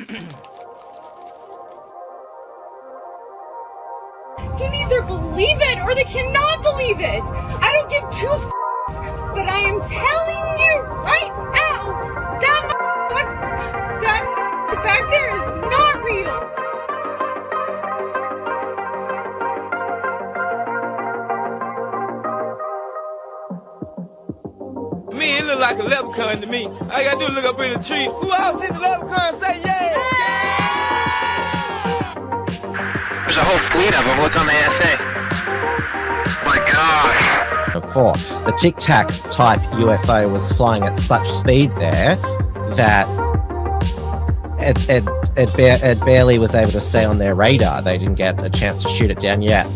can either believe it or they cannot believe it. I don't give two f***s, but I am telling you right now, that back there is not real. Me, it look like a leprechaun to me. All I gotta do is look up in the tree. Who else see the leprechaun? Say yeah! There's a whole fleet of them. Look on the ASA. My gosh. Before, the Tic Tac type UFO was flying at such speed there that it barely was able to stay on their radar. They didn't get a chance to shoot it down yet.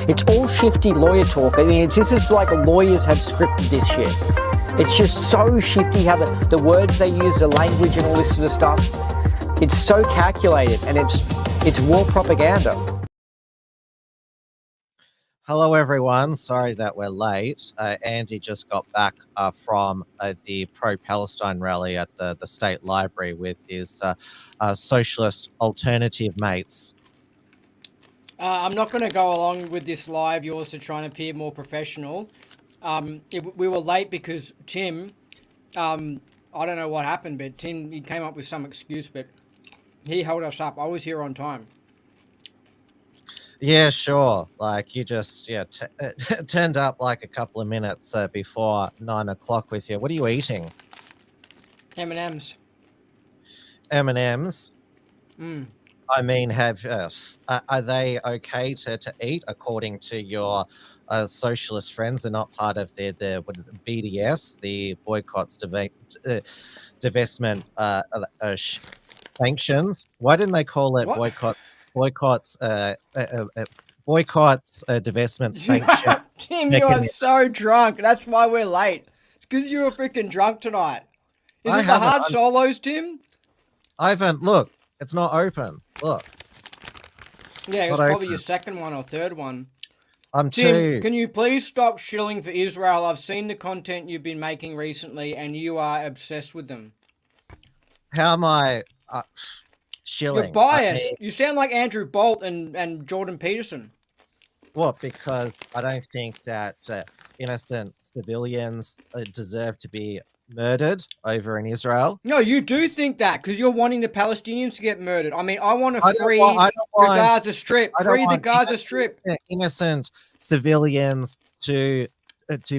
It's all shifty lawyer talk. I mean, this is like lawyers have scripted this shit. It's just so shifty how the words they use, the language and all this sort of stuff. It's so calculated, and it's war propaganda. Hello, everyone. Sorry that we're late. Andy just got back from the pro-Palestine rally at the State Library with his socialist alternative mates. I'm not going to go along with this live. You're also trying to appear more professional. We were late because Tim, I don't know what happened, but Tim, he came up with some excuse, but he held us up. I was here on time. Yeah, sure. Like you just turned up like a couple of minutes before 9 o'clock with you. What are you eating? M&Ms. M&Ms? Mm. I mean, are they okay to eat according to your socialist friends? They're not part of the what is it, BDS, the boycotts, divestment sanctions. Why didn't they call it what? boycotts, divestment sanctions? Tim, you are so drunk. That's why we're late. It's because you were freaking drunk tonight. Is it the hard solos, Tim? I haven't. Look, it's not open. Look. Yeah, it was probably your second one or third one. Tim, can you please stop shilling for Israel? I've seen the content you've been making recently, and you are obsessed with them. How am I shilling? You're biased. You sound like Andrew Bolt and Jordan Peterson. What? Because I don't think that innocent civilians deserve to be murdered over in Israel. No, you do think that because you're wanting the Palestinians to get murdered. I mean, I want to free the Gaza Strip. Free the Gaza Strip. Innocent civilians to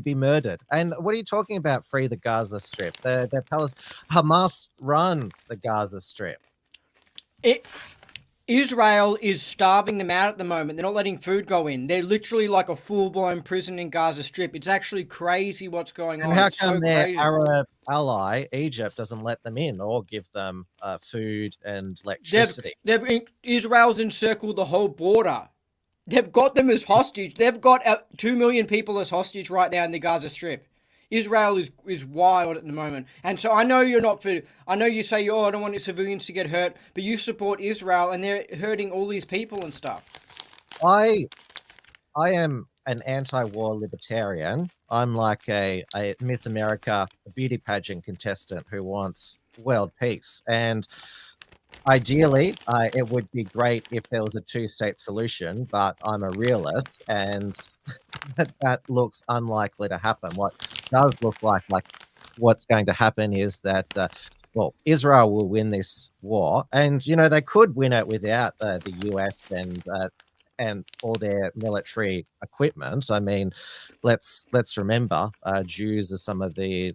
be murdered. And what are you talking about? Free the Gaza Strip. Hamas run the Gaza Strip. Israel is starving them out at the moment. They're not letting food go in. They're literally like a full-blown prison in Gaza Strip. It's actually crazy what's going on. And how come their Arab ally, Egypt, doesn't let them in or give them food and electricity? Israel's encircled the whole border. They've got them as hostage. They've got 2 million people as hostage right now in the Gaza Strip. Israel is wild at the moment. And so I know you're not for... I know you say, I don't want the civilians to get hurt, but you support Israel and they're hurting all these people and stuff. I am an anti-war libertarian. I'm like a Miss America beauty pageant contestant who wants world peace. And ideally, it would be great if there was a two-state solution, but I'm a realist, and that looks unlikely to happen. What does look like what's going to happen is that, Israel will win this war, and they could win it without the US and all their military equipment. I mean, let's remember, Jews are some of the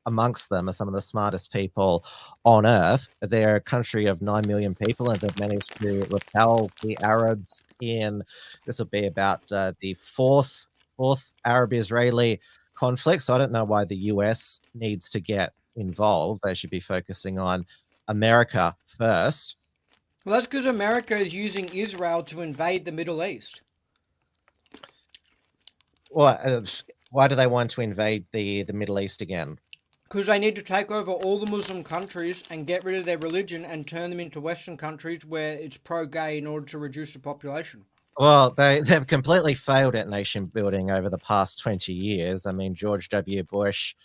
amongst them are some of the smartest people on earth. They're a country of 9 million people, and they've managed to repel the Arabs in, this will be about the fourth Arab-Israeli conflict. So I don't know why the US needs to get involved. They should be focusing on America first. Well, that's because America is using Israel to invade the Middle East. Well, why do they want to invade the Middle East again? Because they need to take over all the Muslim countries and get rid of their religion and turn them into Western countries where it's pro-gay in order to reduce the population. Well, they've completely failed at nation building over the past 20 years. I mean, George W. Bush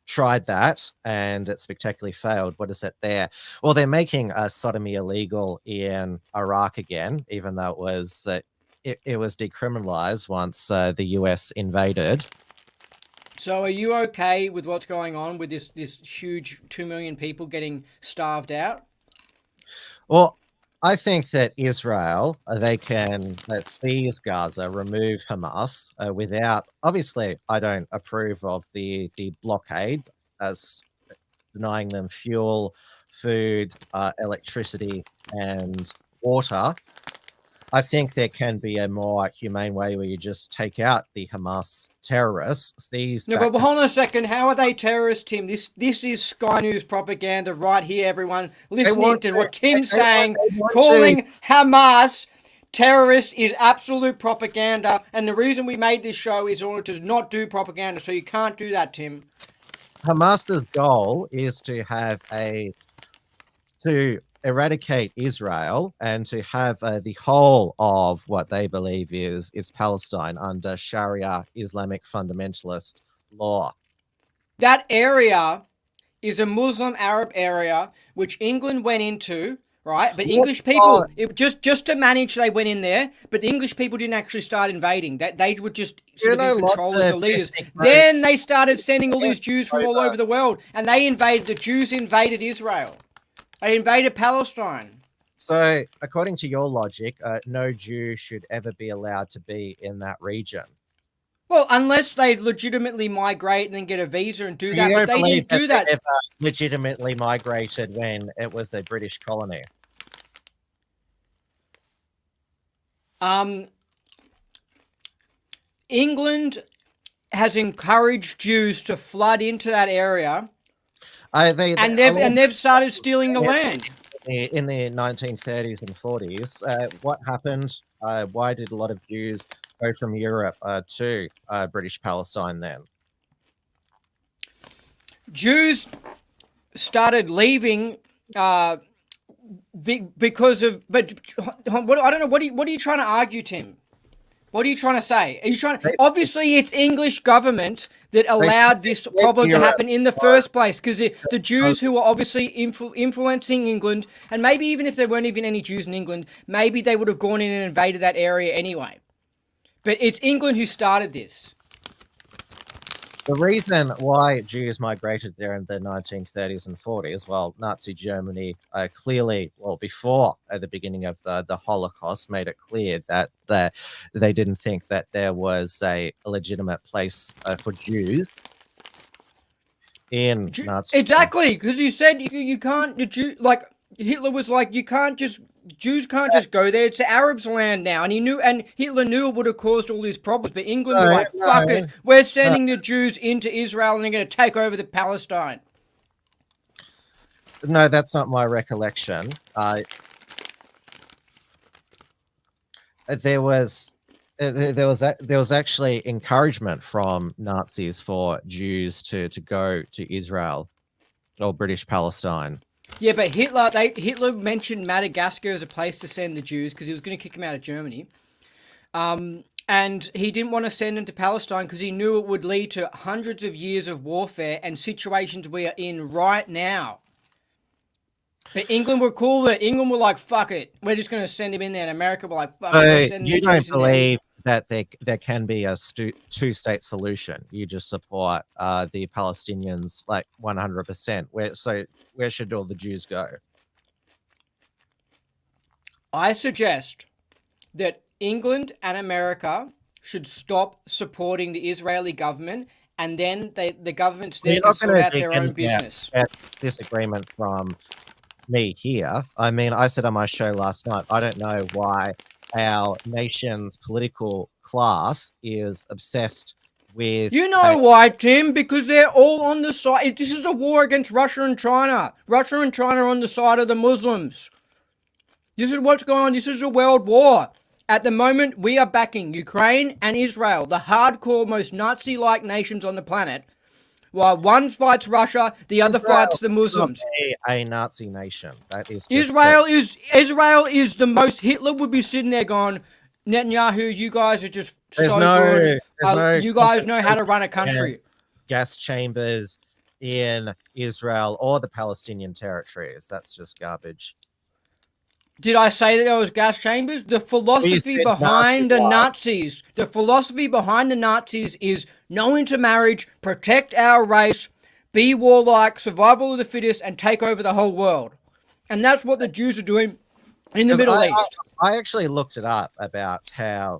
tried that and it spectacularly failed. What is it there? Well, they're making sodomy illegal in Iraq again, even though it was decriminalized once the US invaded. So are you okay with what's going on with this huge 2 million people getting starved out? Well, I think that Israel, they can seize Gaza, remove Hamas without. Obviously, I don't approve of the blockade as denying them fuel, food, electricity, and water. I think there can be a more humane way where you just take out the Hamas terrorists. No, but hold on a second. How are they terrorists, Tim? This is Sky News propaganda right here, everyone. Listening to what Tim's saying, calling Hamas terrorists is absolute propaganda. And the reason we made this show is in order to not do propaganda. So you can't do that, Tim. Hamas's goal is to eradicate Israel and to have the whole of what they believe is Palestine under Sharia Islamic fundamentalist law. That area is a Muslim Arab area which England went into, right? But English people, just to manage, they went in there. But the English people didn't actually start invading. That they were just sort of in control as the leaders. Then they started sending all these Jews from all over the world, and the Jews invaded Israel. They invaded Palestine. So, according to your logic, no Jew should ever be allowed to be in that region. Well, unless they legitimately migrate and then get a visa and do that, but they didn't do that. They ever legitimately migrated when it was a British colony. England has encouraged Jews to flood into that area. And they've started stealing the land. In the 1930s and 40s, what happened? Why did a lot of Jews go from Europe to British Palestine then? Jews started leaving because of. But what I don't know. What are you trying to argue, Tim? What are you trying to say? Are you trying to? Obviously, it's English government that allowed this problem to happen in the first place, because the Jews who were obviously influencing England, and maybe even if there weren't even any Jews in England, maybe they would have gone in and invaded that area anyway. But it's England who started this. The reason why Jews migrated there in the 1930s and 40s, well, Nazi Germany clearly, before the beginning of the Holocaust, made it clear that they didn't think that there was a legitimate place for Jews in Nazi. Exactly, because you said you can't. Hitler was like, Jews can't just go there. It's the Arabs' land now, and Hitler knew it would have caused all these problems. But England were like, "Fuck it, we're sending the Jews into Israel, and they're going to take over the Palestine." No, that's not my recollection. There was actually encouragement from Nazis for Jews to go to Israel or British Palestine. Yeah, but Hitler mentioned Madagascar as a place to send the Jews because he was going to kick them out of Germany. And he didn't want to send them to Palestine because he knew it would lead to hundreds of years of warfare and situations we are in right now. But England were cool with it. England were like, fuck it. We're just going to send him in there. And America were like, fuck it. You don't believe that there can be a two-state solution. You just support the Palestinians like 100%. Where should all the Jews go? I suggest that England and America should stop supporting the Israeli government, and then the governments there can sort out their own business. Disagreement from me here. I mean, I said on my show last night, I don't know why our nation's political class is obsessed with... You know why, Tim? Because they're all on the side. This is a war against Russia and China. Russia and China are on the side of the Muslims. This is what's going on. This is a world war. At the moment, we are backing Ukraine and Israel, the hardcore, most Nazi-like nations on the planet. While one fights Russia, the other fights the Muslims. A Nazi nation. That is Israel is the most. Hitler would be sitting there going, Netanyahu, you guys are just good. You guys know how to run a country. Gas chambers in Israel or the Palestinian territories. That's just garbage. Did I say that there was gas chambers? The philosophy said behind the Nazi-wise. the philosophy behind the Nazis is no intermarriage, protect our race, be warlike, survival of the fittest, and take over the whole world. And that's what the Jews are doing in the Middle East. I actually looked it up about how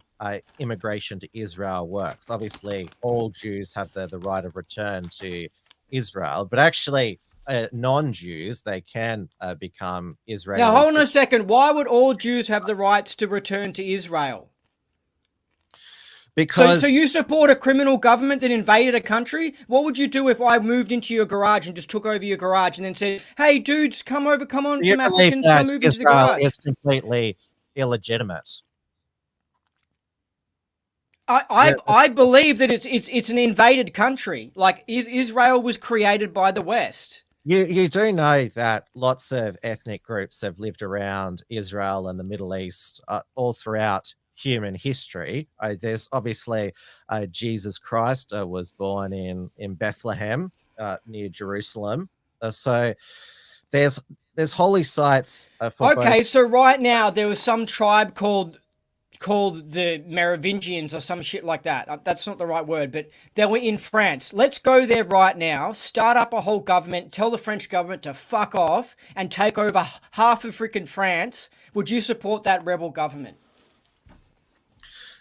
immigration to Israel works. Obviously, all Jews have the right of return to Israel, but actually, non-Jews, they can become Israeli. Now, hold on a second. Why would all Jews have the rights to return to Israel? Because so you support a criminal government that invaded a country? What would you do if I moved into your garage and just took over your garage and then said, "Hey, dudes, come on, some Africans, come move into the garage"? Is completely illegitimate. I believe that it's an invaded country. Like Israel was created by the West. You do know that lots of ethnic groups have lived around Israel and the Middle East all throughout human history. There's obviously Jesus Christ was born in Bethlehem near Jerusalem. So there's holy sites for Okay, both. so right now there was some tribe called the Merovingians or some shit like that. That's not the right word, but they were in France. Let's go there right now, start up a whole government, tell the French government to fuck off and take over half of freaking France. Would you support that rebel government?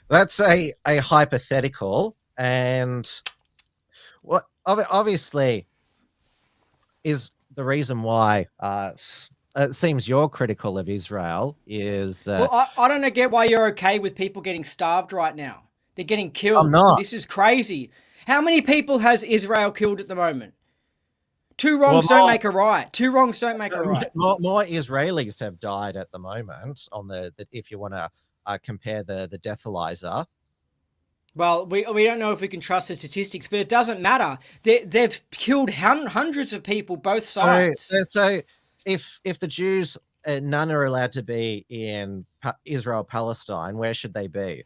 That's a hypothetical, and what obviously is the reason why it seems you're critical of Israel is... well, I don't get why you're okay with people getting starved right now. They're getting killed. I'm not. This is crazy. How many people has Israel killed at the moment? Two wrongs don't make a right. Two wrongs don't make a right. More Israelis have died at the moment on the if you want to compare the deathalyzer. Well, we don't know if we can trust the statistics, but it doesn't matter. They've killed hundreds of people, both sides. So if the Jews, none are allowed to be in Israel-Palestine, where should they be?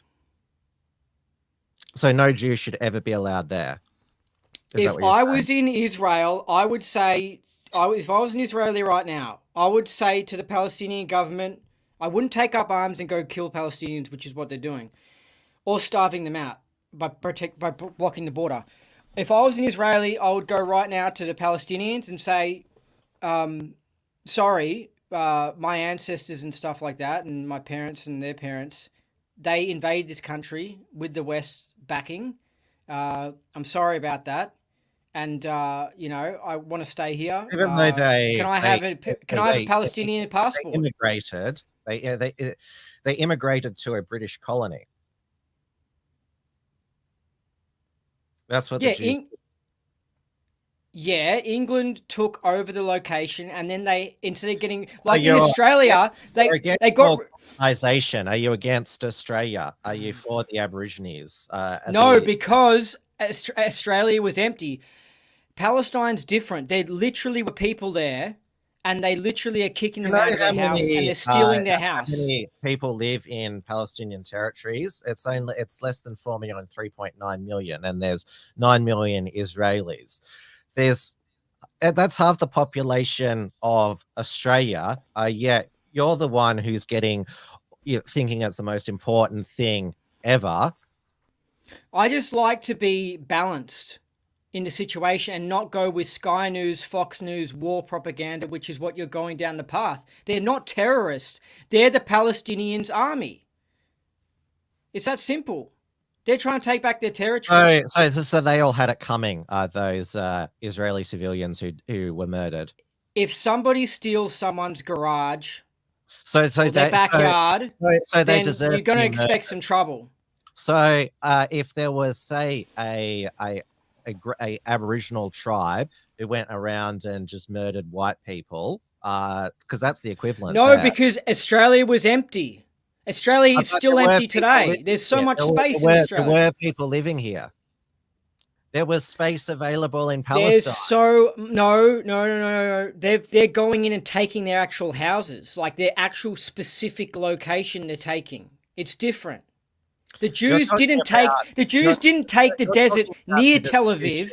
So no Jews should ever be allowed there. If I was in Israel, I would say, if I was an Israeli right now, I would say to the Palestinian government, I wouldn't take up arms and go kill Palestinians, which is what they're doing, or starving them out by blocking the border. If I was an Israeli, I would go right now to the Palestinians and say, sorry, my ancestors and stuff like that, and my parents and their parents, they invaded this country with the West backing. I'm sorry about that. And, I want to stay here. Even though can I have a Palestinian passport? They immigrated to a British colony. That's what the Jews did. England took over the location, and then they, instead of getting, like in Australia, they got colonization. Are you against Australia? Are you for the Aborigines? No, because Australia was empty. Palestine's different. There literally were people there, and they literally are kicking them out of their house, and they're stealing their house. How many people live in Palestinian territories? It's less than 4 million, 3.9 million, and there's 9 million Israelis. That's half the population of Australia. Yet you're the one who's thinking it's the most important thing ever. I just like to be balanced in the situation and not go with Sky News, Fox News, war propaganda, which is what you're going down the path. They're not terrorists. They're the Palestinians' army. It's that simple. They're trying to take back their territory. So they all had it coming, those Israeli civilians who were murdered. If somebody steals someone's garage or their backyard, they deserve you're going to expect some trouble. So if there was, say, a Aboriginal tribe who went around and just murdered white people, because that's the equivalent. No, because Australia was empty. Australia is still empty today. There's so much space in Australia. There were people living here. There was space available in Palestine. No. They're going in and taking their actual houses, like their actual specific location they're taking. It's different. The Jews didn't take the desert near Tel Aviv.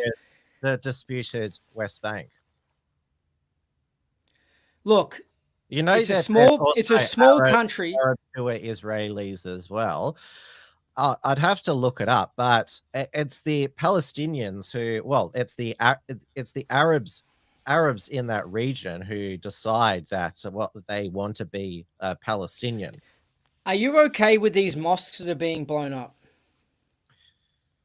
the disputed West Bank. Look, You know it's a that small country. Arabs who are Israelis as well. I'd have to look it up, but it's the Palestinians who, well, it's the Arabs in that region who decide that they want to be Palestinian. Are you okay with these mosques that are being blown up?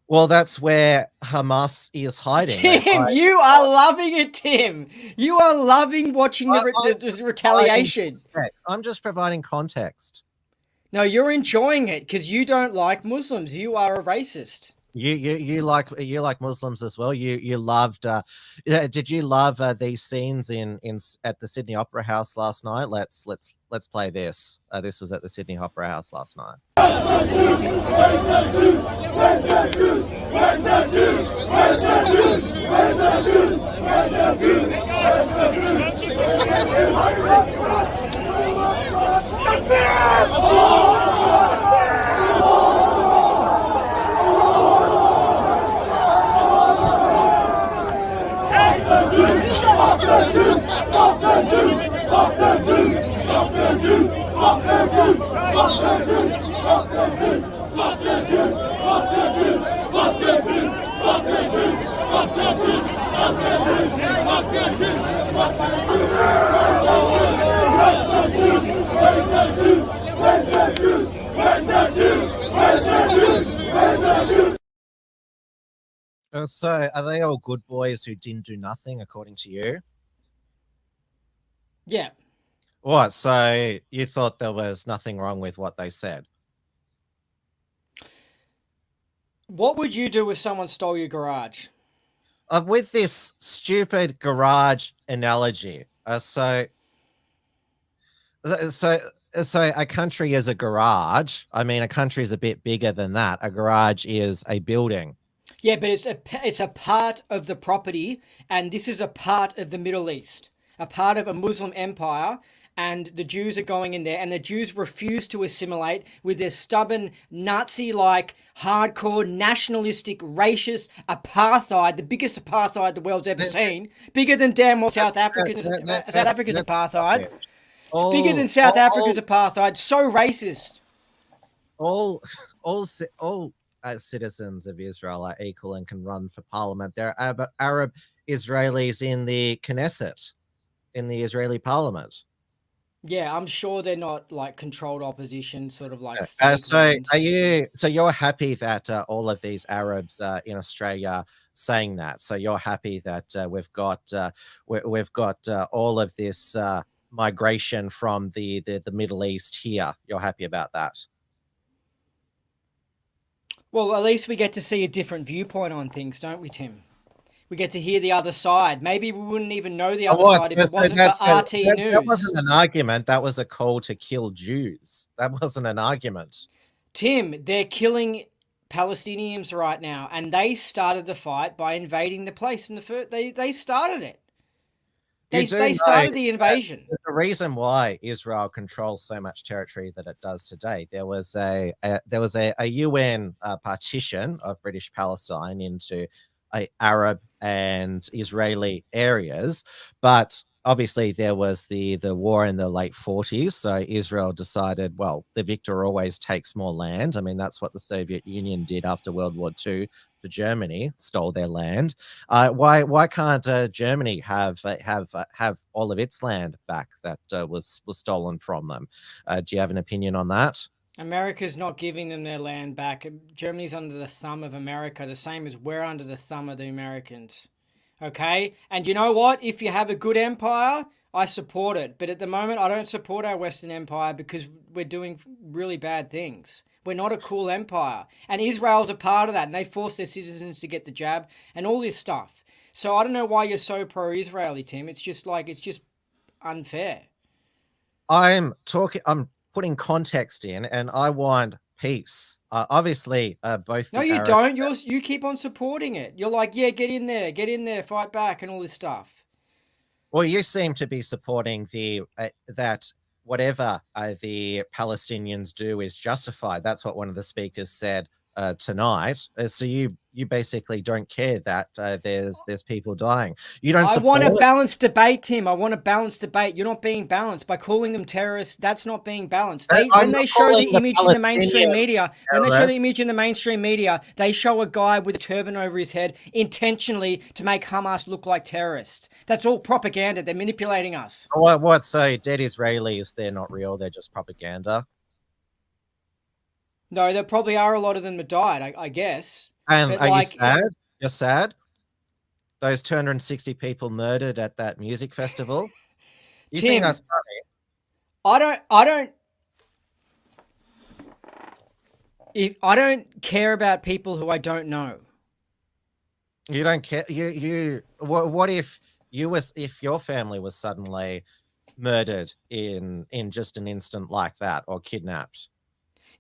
Well, that's where Hamas is hiding. Tim, you are loving it, Tim. You are loving watching the retaliation. I'm just providing context. No, you're enjoying it because you don't like Muslims. You are a racist. You like Muslims as well. You loved. Did you love these scenes in at the Sydney Opera House last night? Let's play this. This was at the Sydney Opera House last night. So, are they all good boys who didn't do nothing, according to you? Yeah. What? So you thought there was nothing wrong with what they said? What would you do if someone stole your garage? With this stupid garage analogy, so a country is a garage. I mean, a country is a bit bigger than that. A garage is a building. Yeah, but it's a part of the property, and this is a part of the Middle East, a part of a Muslim empire, and the Jews are going in there, and the Jews refuse to assimilate with their stubborn Nazi-like, hardcore, nationalistic, racist apartheid, the biggest apartheid the world's ever seen, bigger than damn well South Africa's apartheid. It's bigger than South Africa's apartheid. So racist. All citizens of Israel are equal and can run for parliament. There are Arab Israelis in the Knesset, in the Israeli parliament. Yeah, I'm sure they're not like controlled opposition, sort of like. So you're happy that all of these Arabs in Australia saying that? So you're happy that we've got all of this migration from the Middle East here? You're happy about that? Well, at least we get to see a different viewpoint on things, don't we, Tim? We get to hear the other side. Maybe we wouldn't even know the other side if it wasn't for RT News. That wasn't an argument. That was a call to kill Jews. That wasn't an argument. Tim, they're killing Palestinians right now, and they started the fight by invading the place. They started it. They started the invasion. The reason why Israel controls so much territory that it does today, there was a UN partition of British Palestine into Arab and Israeli areas, but obviously there was the war in the late 40s. So Israel decided, well, the victor always takes more land. I mean, that's what the Soviet Union did after World War II to Germany, stole their land. Why can't Germany have all of its land back that was stolen from them? Do you have an opinion on that? America's not giving them their land back. Germany's under the thumb of America, the same as we're under the thumb of the Americans. Okay? And you know what? If you have a good empire, I support it. But at the moment, I don't support our Western empire because we're doing really bad things. We're not a cool empire. And Israel's a part of that. And they force their citizens to get the jab and all this stuff. So I don't know why you're so pro-Israeli, Tim. It's just unfair. I'm putting context in, and I want peace. Obviously, both. No, you don't. You keep on supporting it. You're like, yeah, get in there, fight back, and all this stuff. Well, you seem to be supporting that whatever the Palestinians do is justified. That's what one of the speakers said tonight. So you basically don't care that there's people dying. You don't. I support want a balanced debate, Tim. I want a balanced debate. You're not being balanced by calling them terrorists. That's not being balanced. When they show the image in the mainstream media, they show a guy with a turban over his head intentionally to make Hamas look like terrorists. That's all propaganda. They're manipulating us. What? So dead Israelis? They're not real. They're just propaganda. No, there probably are a lot of them that died, I guess. And But are like, you sad? You're sad? Those 260 people murdered at that music festival? You think Tim, that's I don't care about people who I don't know. funny? You don't care. What if if your family was suddenly murdered in just an instant like that, or kidnapped?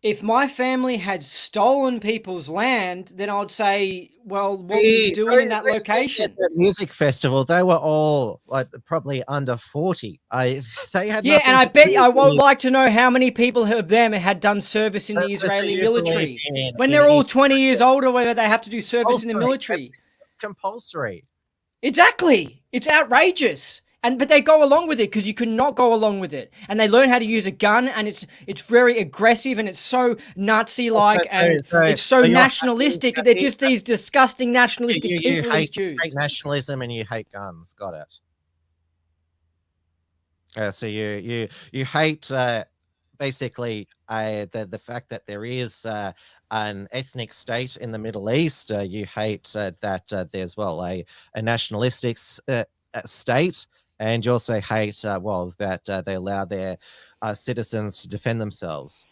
If my family had stolen people's land, then I'd say, well, what were you doing in that those people location? at the music festival, they were all like probably under 40. They had Yeah, and I nothing to bet do I with would it. like to know how many people of them had done service in the So Israeli you military. believe When in they're all 20 years older, whether they have to do service in the compulsory. military. Compulsory. Exactly. It's outrageous. But they go along with it because you cannot go along with it. And they learn how to use a gun, and it's very aggressive, and it's so Nazi-like, and it's so nationalistic. They're just these disgusting nationalistic people, these Jews. Hate nationalism and you hate guns. Got it. So you hate basically the fact that there is an ethnic state in the Middle East. You hate that there's a nationalistic state. And you also hate, that they allow their citizens to defend themselves.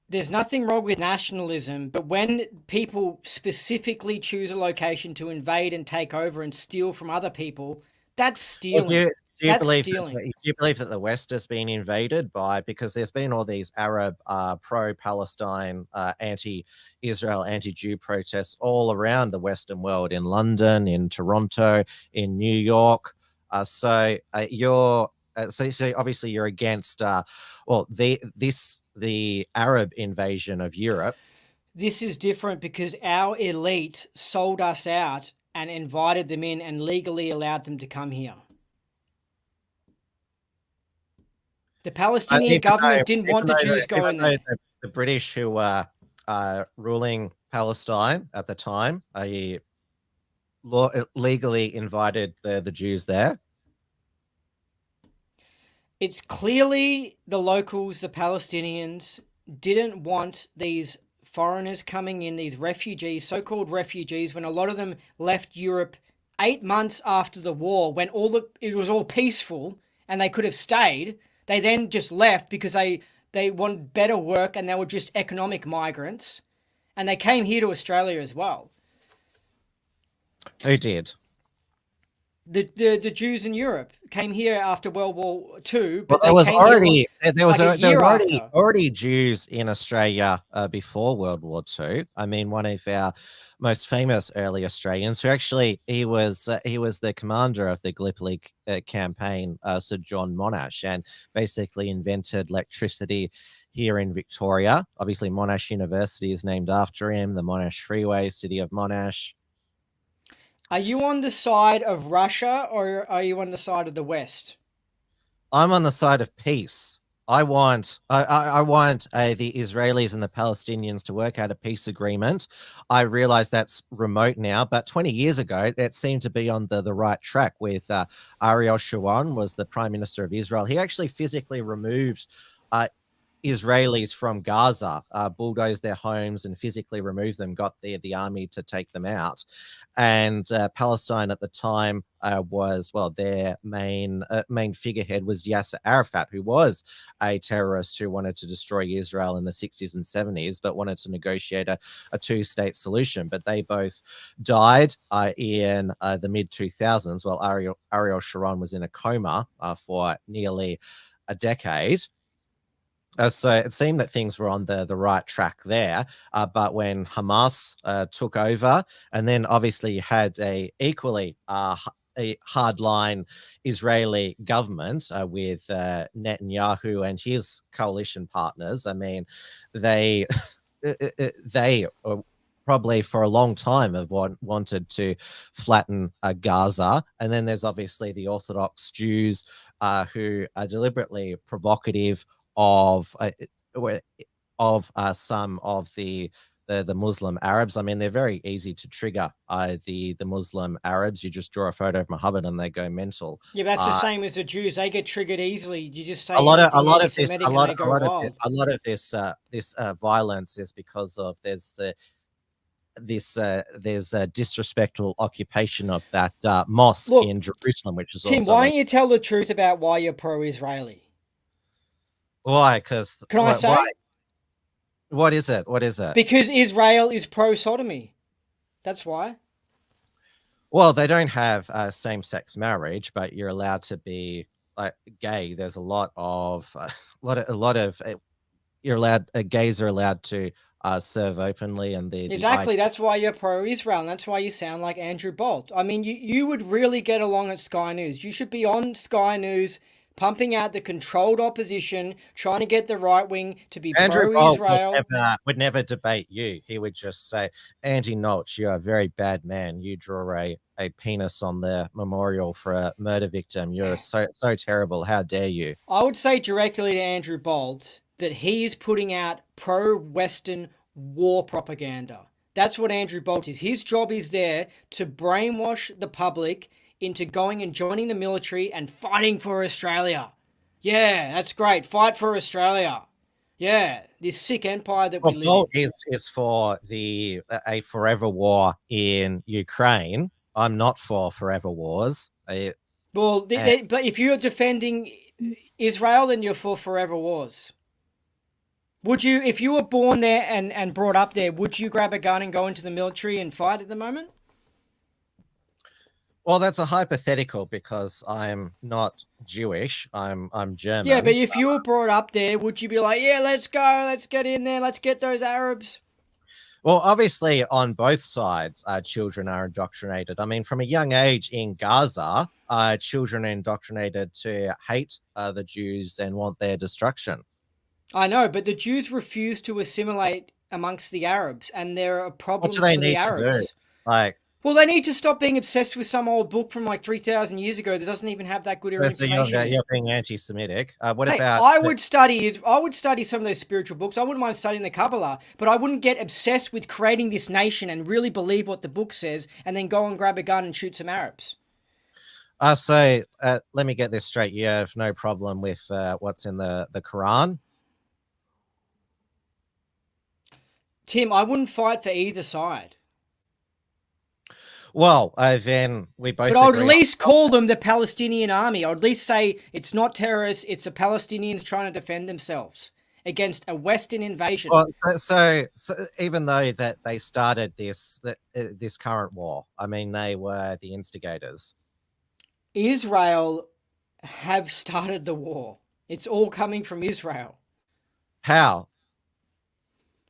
There's nothing wrong with nationalism, but when people specifically choose a location to invade and take over and steal from other people, that's stealing. Do you believe that the West has been invaded because there's been all these Arab pro-Palestine, anti-Israel, anti-Jew protests all around the Western world, in London, in Toronto, in New York. So obviously you're against the Arab invasion of Europe. This is different because our elite sold us out and invited them in and legally allowed them to come here. The Palestinian government didn't want the Jews going there. The British who were ruling Palestine at the time legally invited the Jews there. It's clearly the locals, the Palestinians, didn't want these foreigners coming in, these refugees, so-called refugees, when a lot of them left Europe 8 months after the war, when it was all peaceful and they could have stayed. They then just left because they wanted better work, and they were just economic migrants. And they came here to Australia as well. Who did? The Jews in Europe came here after World War II, but there was already Jews in Australia before World War II. I mean, one of our most famous early Australians, who actually he was the commander of the Gallipoli campaign, Sir John Monash, and basically invented electricity here in Victoria. Obviously, Monash University is named after him. The Monash Freeway, City of Monash. Are you on the side of Russia, or are you on the side of the West? I'm on the side of peace. I want the Israelis and the Palestinians to work out a peace agreement. I realize that's remote now, but 20 years ago, it seemed to be on the right track with Ariel Sharon was the Prime Minister of Israel. He actually physically removed Israelis from Gaza, bulldozed their homes and physically removed them, got the army to take them out. And Palestine at the time was, their main figurehead was Yasser Arafat, who was a terrorist who wanted to destroy Israel in the 60s and 70s, but wanted to negotiate a two-state solution. But they both died in the mid-2000s, while Ariel Sharon was in a coma for nearly a decade. So it seemed that things were on the right track there. But when Hamas took over, and then obviously you had a equally a hardline Israeli government with Netanyahu and his coalition partners. I mean, they they probably for a long time have wanted to flatten Gaza. And then there's obviously the Orthodox Jews who are deliberately provocative of some of the Muslim Arabs. I mean, they're very easy to trigger. The Muslim Arabs, you just draw a photo of Muhammad and they go mental. Yeah, that's the same as the Jews. They get triggered easily. You just say A lot of this violence is because of there's a disrespectful occupation of that mosque in Jerusalem, which is Tim, also. why don't you tell the truth about why you're pro-Israeli? Why? Because can I say? Why? What is it? What is it? Because Israel is pro-sodomy. That's why. Well, they don't have same-sex marriage, but you're allowed to be gay. There's a lot of you're allowed. Gays are allowed to serve openly, and exactly. That's why you're pro-Israel, and that's why you sound like Andrew Bolt. I mean, you would really get along at Sky News. You should be on Sky News, pumping out the controlled opposition, trying to get the right wing to be pro-Israel. Would never debate you. He would just say, Andy Nolch, you're a very bad man. You draw a penis on the memorial for a murder victim. You're so terrible. How dare you? I would say directly to Andrew Bolt that he is putting out pro-Western war propaganda. That's what Andrew Bolt is. His job is there to brainwash the public into going and joining the military and fighting for Australia. Yeah, that's great. Fight for Australia. Yeah, this sick empire that we live in. Is for a forever war in Ukraine. I'm not for forever wars. But if you're defending Israel, then you're for forever wars. Would you, if you were born there and brought up there, would you grab a gun and go into the military and fight at the moment? Well, that's a hypothetical because I'm not Jewish. I'm German. Yeah, but if you were brought up there, would you be like, yeah, let's go, let's get in there, let's get those Arabs? Well, obviously, on both sides, children are indoctrinated. I mean, from a young age in Gaza, children are indoctrinated to hate the Jews and want their destruction. I know, but the Jews refuse to assimilate amongst the Arabs, and they're a problem for the Arabs. To do? Well, they need to stop being obsessed with some old book from like 3,000 years ago that doesn't even have that good information. You're being anti-Semitic. I would study some of those spiritual books. I wouldn't mind studying the Kabbalah, but I wouldn't get obsessed with creating this nation and really believe what the book says and then go and grab a gun and shoot some Arabs. So let me get this straight. You have no problem with what's in the Quran? Tim, I wouldn't fight for either side. Well, then we both. But I would at least call them the Palestinian army. I would at least say it's not terrorists; it's the Palestinians trying to defend themselves against a Western invasion. Well, so even though that they started this current war, I mean, they were the instigators. Israel have started the war. It's all coming from Israel. How?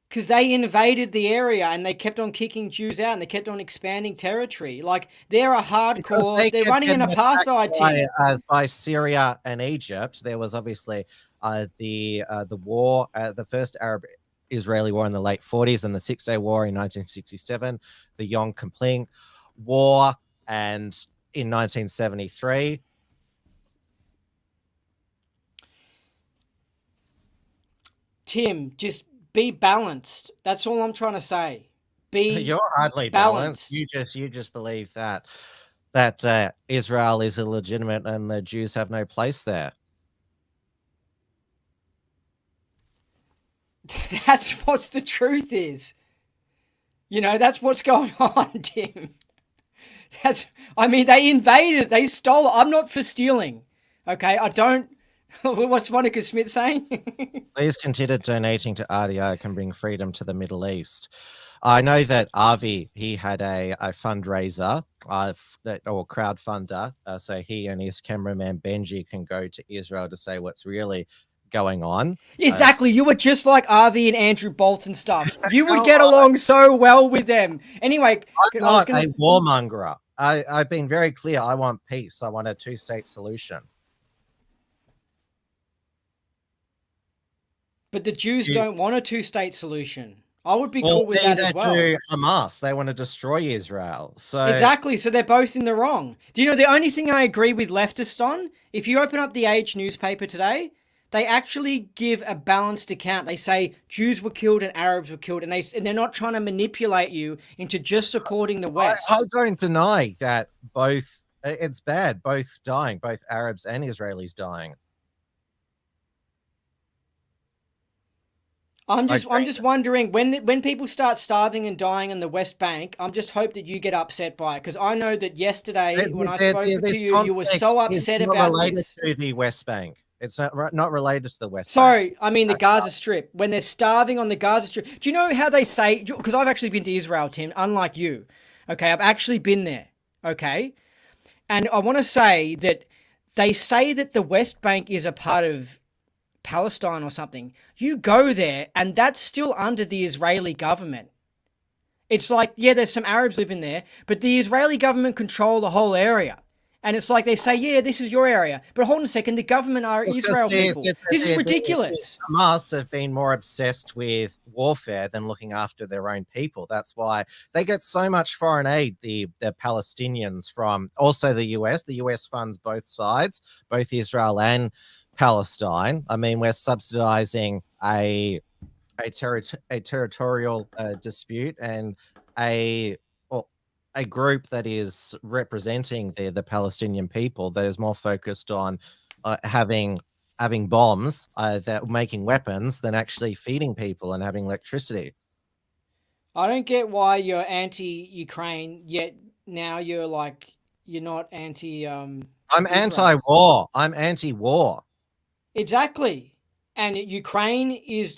Because they invaded the area and they kept on kicking Jews out and they kept on expanding territory. Like, they're a hardcore, they're running an apartheid team. By Syria and Egypt, there was obviously the war, the first Arab-Israeli war in the late 40s and the Six-Day War in 1967, the Yom Kippur War, and in 1973. Tim, just be balanced. That's all I'm trying to say. You're hardly balanced. You just believe that Israel is illegitimate and the Jews have no place there. That's what the truth is. You know, that's what's going on, Tim. They invaded, they stole. I'm not for stealing. Okay, I don't. What's Monica Smith saying? Please consider donating to RDO. Can bring freedom to the Middle East. I know that Avi, he had a fundraiser or crowdfunder, so he and his cameraman Benji can go to Israel to say what's really going on. Exactly. You were just like RV and Andrew Bolts and stuff. You would get along so well with them. Anyway, I'm not a warmonger. I've been very clear. I want peace. I want a two-state solution. But the Jews don't want a two-state solution. I would be cool with that as well. Hamas, they want to destroy Israel. So exactly. So they're both in the wrong. Do you know the only thing I agree with leftists on? If you open up the Age newspaper today, they actually give a balanced account. They say Jews were killed and Arabs were killed, and they're not trying to manipulate you into just supporting the West. I don't deny that both. It's bad. Both dying, both Arabs and Israelis dying. I'm just wondering when people start starving and dying in the West Bank. I'm just hope that you get upset by it because I know that yesterday when I spoke to you, you were so upset about this. To the West Bank, it's not related to the West. Sorry, Bank. I mean the Gaza Strip. When they're starving on the Gaza Strip, do you know how they say? Because I've actually been to Israel, Tim. Unlike you, okay, I've actually been there. Okay, and I want to say that they say that the West Bank is a part of Palestine or something. You go there and that's still under the Israeli government. It's like, yeah, there's some Arabs living there, but the Israeli government control the whole area. And it's like they say, yeah, this is your area. But hold on a second, the government are Israel people. This is ridiculous. Hamas have been more obsessed with warfare than looking after their own people. That's why they get so much foreign aid, the Palestinians, from also the US. The US funds both sides, both Israel and Palestine. I mean, we're subsidizing a territorial dispute and a group that is representing the Palestinian people that is more focused on having bombs that making weapons than actually feeding people and having electricity. I don't get why you're anti-Ukraine yet now you're not anti I'm anti-war. I'm anti-war. Exactly. And Ukraine is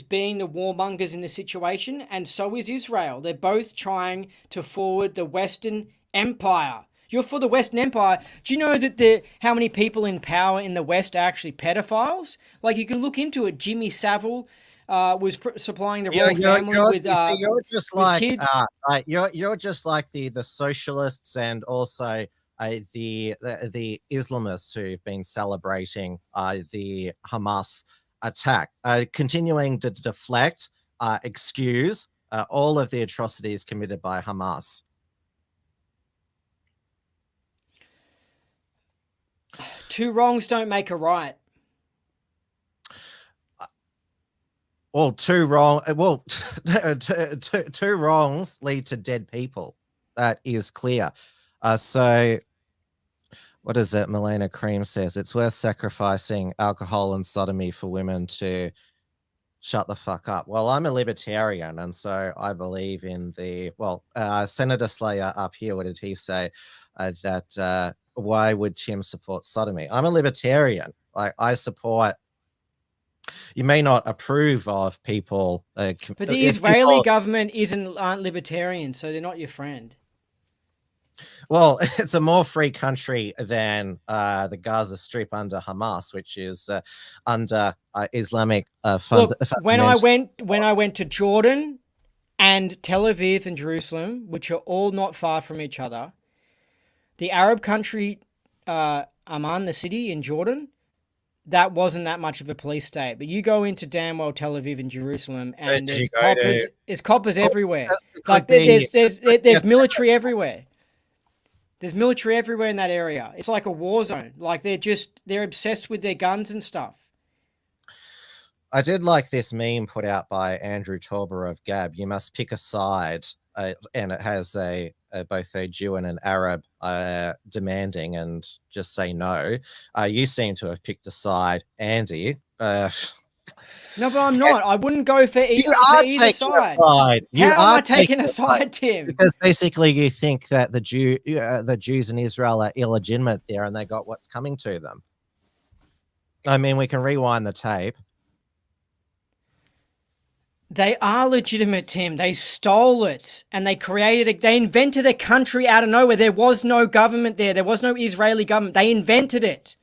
being the warmongers in the situation, and so is Israel. They're both trying to forward the Western Empire. You're for the Western Empire. Do you know that how many people in power in the West are actually pedophiles? Like, you can look into it. Jimmy Savile was supplying the royal family with you're just like kids. You're just like the socialists and also the Islamists who've been celebrating the Hamas attack, continuing to deflect, excuse all of the atrocities committed by Hamas. Two wrongs don't make a right. Well, two wrongs lead to dead people. That is clear. So what is it? Milena Cream says it's worth sacrificing alcohol and sodomy for women to shut the fuck up. Well, I'm a libertarian, and so I believe in Senator Slayer up here. What did he say? That why would Tim support sodomy? I'm a libertarian. Like, I support. You may not approve of people, but the Israeli government aren't libertarian, so they're not your friend. Well, it's a more free country than the Gaza Strip under Hamas, which is under Islamic Look, when I went to Jordan and Tel Aviv and Jerusalem, which are all not far from each other, the Arab country Amman, the city in Jordan, that wasn't that much of a police state. But you go into damn well Tel Aviv and Jerusalem, and there's coppers everywhere. Like there's military everywhere. There's military everywhere in that area. It's like a war zone. Like they're obsessed with their guns and stuff. I did like this meme put out by Andrew Torber of Gab. You must pick a side, and it has both a Jew and an Arab demanding, and just say no. You seem to have picked a side, Andy. No, but I'm not. I wouldn't go for either side. How am I taking a side, Tim? Because basically you think that the Jews in Israel are illegitimate there and they got what's coming to them. I mean, we can rewind the tape. They are legitimate, Tim. They stole it and they invented a country out of nowhere. There was no government there. There was no Israeli government. They invented it.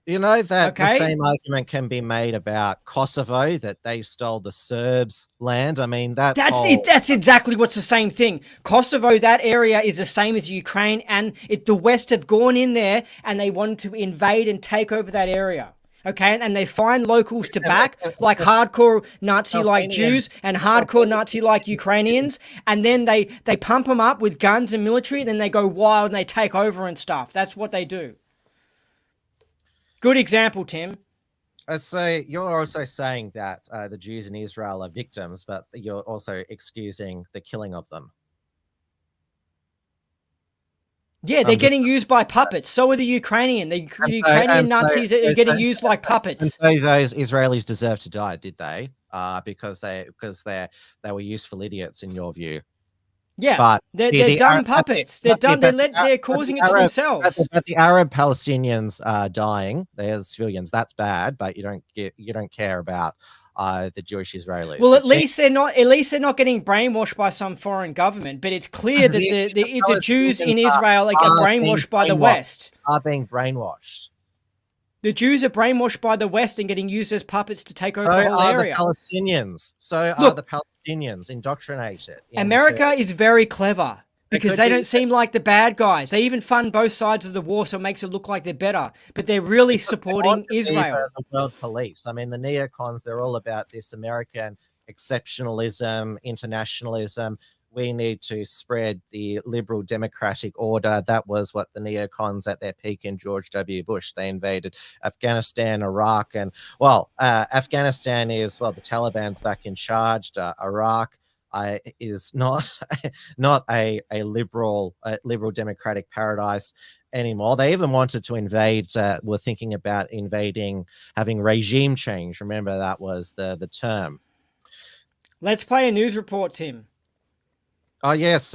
You know that the Okay? same argument can be made about Kosovo, that they stole the Serbs' land. I mean, that That's whole it. That's exactly what's the same thing. Kosovo, that area is the same as Ukraine, and the West have gone in there and they want to invade and take over that area. Okay, and they find locals to back, like hardcore Nazi-like Albanians, Jews and hardcore Nazi-like Ukrainians, and then they pump them up with guns and military, then they go wild and they take over and stuff. That's what they do. Good example, Tim. So you're also saying that the Jews in Israel are victims, but you're also excusing the killing of them. Yeah, they're getting used by puppets. So are the Ukrainian. The Ukrainian Nazis are getting used like And puppets. so those Israelis deserve to die, did they? Because they were useful idiots in your view. Yeah, But they're dumb puppets. They're dumb. They're causing it to themselves. But the Arab Palestinians are dying. They're civilians. That's bad. But you don't care about the Jewish Israelis. Well, at least they're not getting brainwashed by some foreign government. But it's clear that the Jews in Israel are brainwashed by the West. Are being brainwashed. The Jews are brainwashed by the West and getting used as puppets to take over the whole area. The Palestinians. So are the Palestinians indoctrinated. America is very clever because they don't seem like the bad guys. They even fund both sides of the war, so it makes it look like they're better. But they're really supporting Israel. The world police. I mean, the neocons, they're all about this American exceptionalism, internationalism. We need to spread the liberal democratic order. That was what the neocons at their peak in George W. Bush. They invaded Afghanistan, Iraq, and Afghanistan is, the Taliban's back in charge. Iraq is not a liberal democratic paradise anymore. They even wanted to invade, were thinking about invading, having regime change. Remember, that was the term. Let's play a news report, Tim. Oh, yes.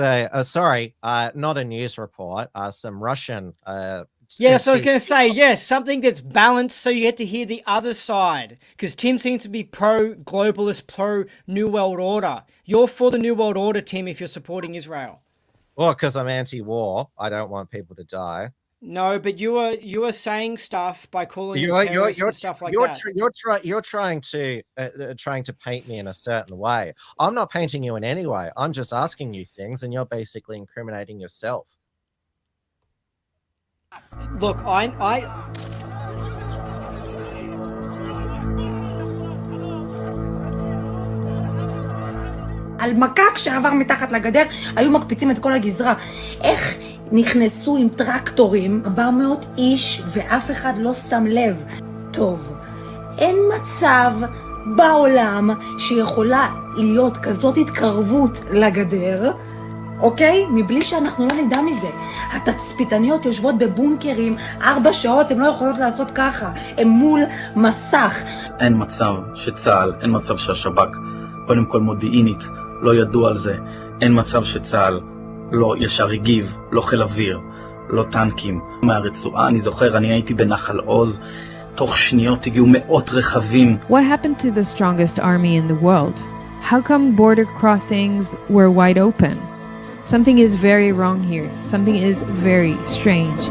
Sorry, not a news report. Some Russian. Yeah, so I was going to say, yes, something that's balanced so you get to hear the other side. Because Tim seems to be pro-globalist, pro-New World Order. You're for the New World Order, Tim, if you're supporting Israel. Well, because I'm anti-war. I don't want people to die. No, but you are saying stuff by calling terrorists and stuff like that. You're trying to paint me in a certain way. I'm not painting you in any way. I'm just asking you things, and you're basically incriminating yourself. Look, על מקק שעבר מתחת לגדר, היו מקפיצים את כל הגזרה. איך נכנסו עם טרקטורים 400 איש ואף אחד לא שם לב? טוב, אין מצב בעולם שיכולה להיות כזאת התקרבות לגדר, אוקיי? מבלי שאנחנו לא נדע מזה. התצפיתניות יושבות בבונקרים 4 שעות, הן לא יכולות לעשות ככה. הן מול מסך. אין מצב שצה"ל, אין מצב שהשב"כ, קודם כל מודיעינית, לא ידעו על זה. אין מצב שצה"ל לא ישר הגיב, לא חיל אוויר, לא טנקים. מהרצועה, אני זוכר, אני הייתי בנחל עוז, תוך שניות הגיעו מאות רכבים. What happened to the strongest army in the world? How come border crossings were wide open? Something is very wrong here. Something is very strange.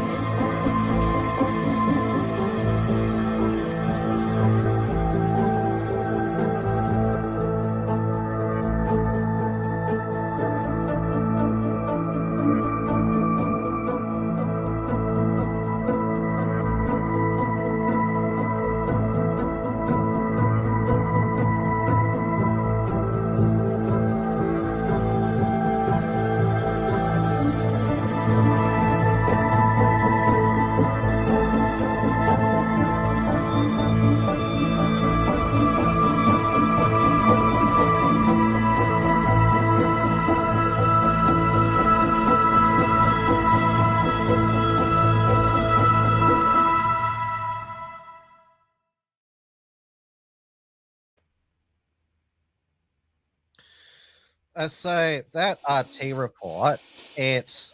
So that RT report, it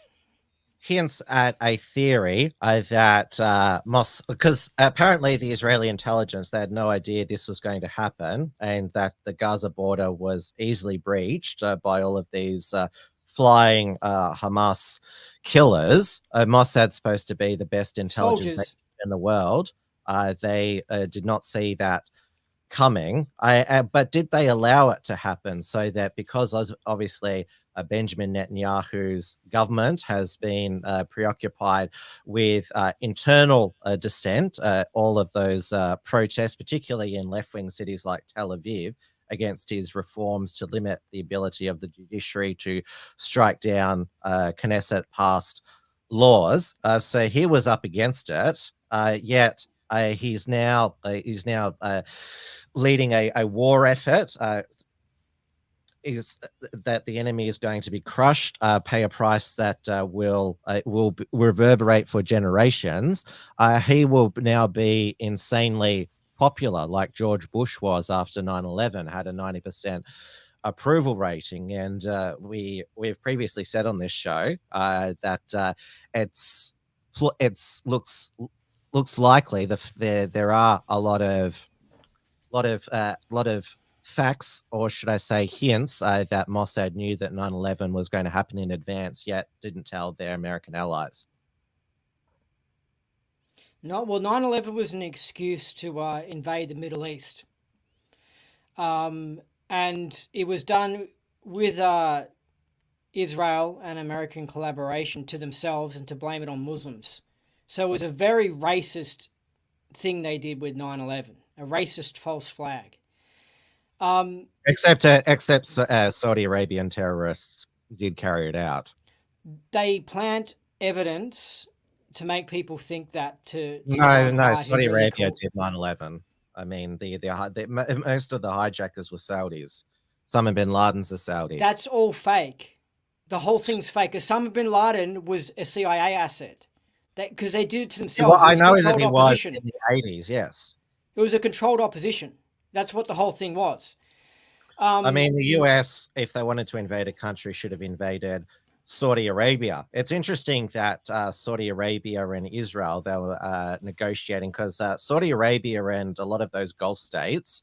hints at a theory that because apparently the Israeli intelligence, they had no idea this was going to happen, and that the Gaza border was easily breached by all of these flying Hamas killers. Mossad's supposed to be the best intelligence in the world. They did not see that coming. But did they allow it to happen so that because obviously Benjamin Netanyahu's government has been preoccupied with internal dissent, all of those protests, particularly in left-wing cities like Tel Aviv, against his reforms to limit the ability of the judiciary to strike down Knesset-passed laws. So he was up against it, yet he's now leading a war effort. Is that the enemy is going to be crushed, pay a price that will reverberate for generations. He will now be insanely popular, like George Bush was after 9/11, had a 90% approval rating. And we've previously said on this show that it's looks likely there are a lot of facts, or should I say hints, that Mossad knew that 9/11 was going to happen in advance, yet didn't tell their American allies. No, well, 9/11 was an excuse to invade the Middle East. And it was done with Israel and American collaboration to themselves and to blame it on Muslims. So it was a very racist thing they did with 9/11, a racist false flag. Except Saudi Arabian terrorists did carry it out. They plant evidence to make people think that no, Saudi Arabia did 9/11. I mean, most of the hijackers were Saudis. Osama bin Laden's a Saudi. That's all fake. The whole thing's fake. Osama bin Laden was a CIA asset. Because they did it to themselves. Well, I know that he was in the 80s, yes. It was a controlled opposition. That's what the whole thing was. I mean, the US, if they wanted to invade a country, should have invaded Saudi Arabia. It's interesting that Saudi Arabia and Israel, they were negotiating, because Saudi Arabia and a lot of those Gulf states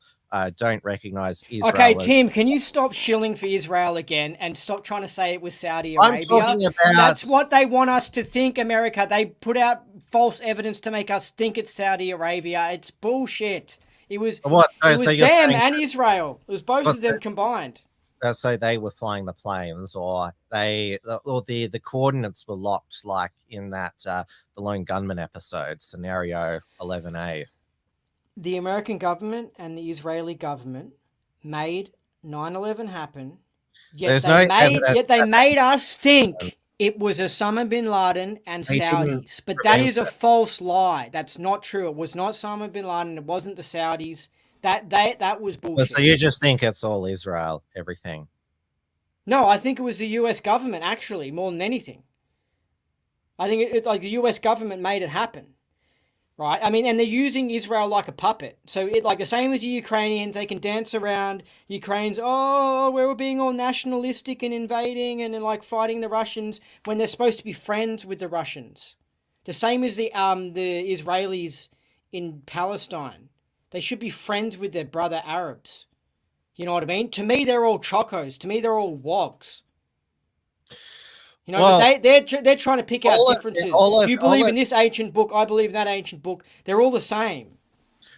don't recognize Israel. Okay, Tim, can you stop shilling for Israel again and stop trying to say it was Saudi Arabia? I'm talking about... That's what they want us to think, America. They put out false evidence to make us think it's Saudi Arabia. It's bullshit. It was them and Israel. It was both of them combined. So they were flying the planes, or the coordinates were locked, like in that the Lone Gunman episode, scenario 11A. The American government and the Israeli government made 9/11 happen, yet they made us think it was Osama bin Laden and Saudis. But that is a false lie. That's not true. It was not Osama bin Laden. It wasn't the Saudis. That was bullshit. So you just think it's all Israel, everything? No, I think it was the U.S. government, actually, more than anything. I think it's like the U.S. government made it happen. Right? I mean, and they're using Israel like a puppet. So like the same as the Ukrainians, they can dance around Ukraine's, we're being all nationalistic and invading and like fighting the Russians when they're supposed to be friends with the Russians. The same as the Israelis in Palestine. They should be friends with their brother Arabs. You know what I mean? To me, they're all chocos. To me, they're all wogs. You know, they're trying to pick out differences. You believe in this ancient book, I believe in that ancient book. They're all the same.